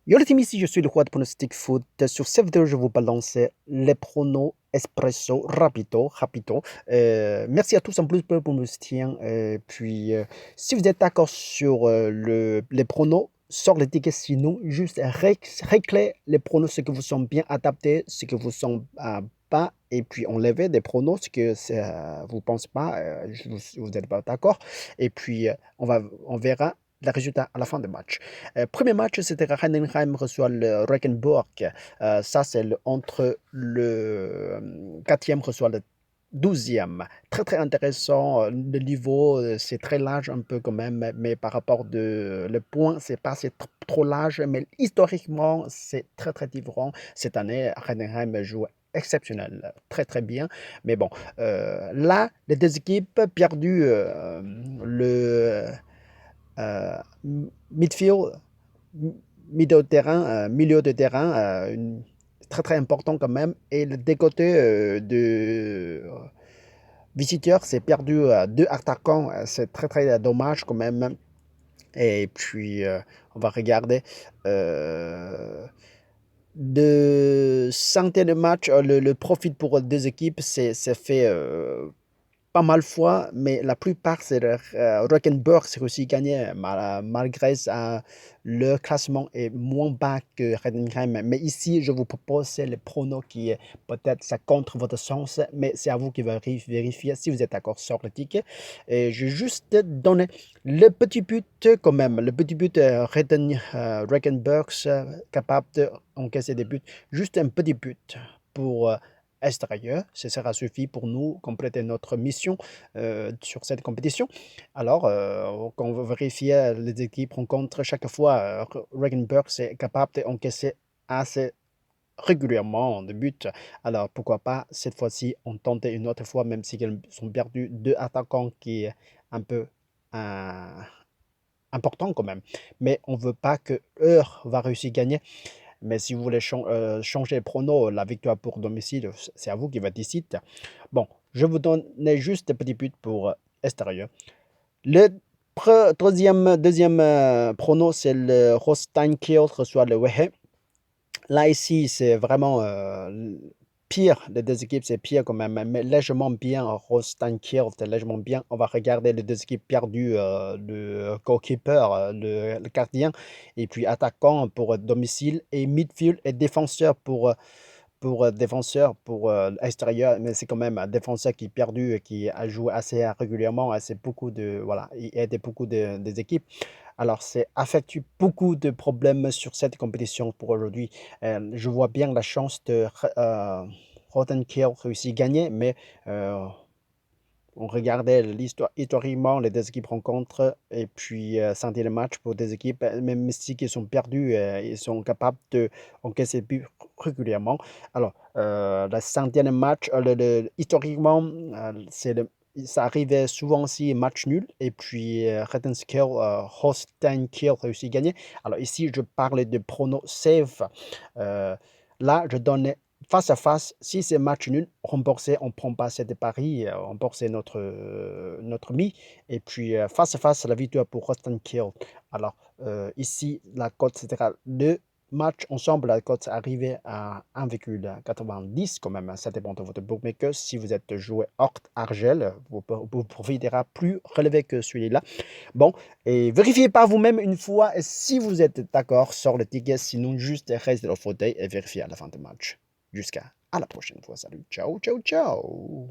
Yo les amis, ici je suis le roi de pronostic foot. Sur cette vidéo, je vous balance les pronos espresso rapito. Merci à tous en plus pour me soutien. Si vous êtes d'accord sur les pronos, sort les tickets. Sinon, juste réclé les pronos, ce que vous sont bien adaptés, ce que vous sont pas, et puis enlever des pronos, ce que vous pensez pas, vous n'êtes pas d'accord. On verra le résultat à la fin du match. Premier match, c'était Heidenheim reçoit le Regensburg. Ça, c'est entre le 4e reçoit le 12e. Très, très intéressant. Le niveau, c'est très large un peu quand même, mais par rapport de le point, c'est pas c'est trop large, mais historiquement, c'est très, très différent. Cette année, Heidenheim joue exceptionnel, très très bien. Mais bon, là, les deux équipes perdu le euh, midfield, milieu de terrain, très très important quand même. Et des côtés de visiteurs, c'est perdu deux attaquants, c'est très très dommage quand même. Et puis, on va regarder de centaines de matchs, le profit pour deux équipes, c'est fait pas mal fois, mais la plupart, c'est le Rock'n'Burg c'est aussi gagné, malgré ça, le classement est moins bas que Heidenheim. Mais ici, je vous propose c'est le prono qui est peut-être ça contre votre sens, mais c'est à vous qui vérifier si vous êtes d'accord sur le ticket. Et je vais juste donner le petit but quand même, le petit but Rock'n'Burg capable d'encaisser des buts, juste un petit but pour extérieur. Ce sera suffit pour nous compléter notre mission sur cette compétition. Alors, quand on va vérifier les équipes rencontrent chaque fois, Regensburg est capable d'encaisser assez régulièrement de buts. Alors, pourquoi pas cette fois-ci, on tente une autre fois, même si ils sont perdus deux attaquants qui est un peu euh, important quand même. Mais on ne veut pas que Heure va réussir à gagner. Mais si vous voulez changer le prono, la victoire pour domicile, c'est à vous qui va décider. Bon, je vous donne juste des petits buts pour extérieur. Le deuxième prono, c'est le Holstein Kiel reçoit le Wehe. Là, ici, c'est vraiment pire. Les deux équipes, c'est pire quand même, mais légèrement bien. Holstein Kiel, c'est légèrement bien. On va regarder les deux équipes perdues, le goalkeeper, le gardien, et puis attaquant pour domicile, et midfield et défenseur pour extérieur, mais c'est quand même un défenseur qui est perdu, qui a joué assez régulièrement, assez beaucoup de, voilà, il aide beaucoup des équipes. Alors, c'est affecte beaucoup de problèmes sur cette compétition pour aujourd'hui. Je vois bien la chance de Rottenkiel réussir à gagner, mais on regardait l'histoire historiquement, les deux équipes rencontrent et puis sentir le match pour des équipes, même si ils sont perdus, ils sont capables de encaisser des buts régulièrement. Alors, le centième match, historiquement, ça arrivait souvent aussi match nul et puis Holstein Kiel réussit à gagner. Alors ici, je parlais de prono safe. Euh, Là, je donnais face à face, si c'est match nul, rembourser, on ne prend pas cette paris, rembourser notre mi. Et puis face à face, la victoire pour Rostand Kiel. Alors ici, la cote, c'était deux matchs ensemble, la cote arrivée à 1,90 quand même. Ça dépend de votre bookmaker. Si vous êtes joué hors argel, vous profiterez plus relevé que celui-là. Bon, et vérifiez par vous-même une fois si vous êtes d'accord sur le ticket. Sinon, juste restez dans le fauteuil et vérifiez à la fin du match. Jusqu'à la prochaine fois. Salut, ciao, ciao, ciao.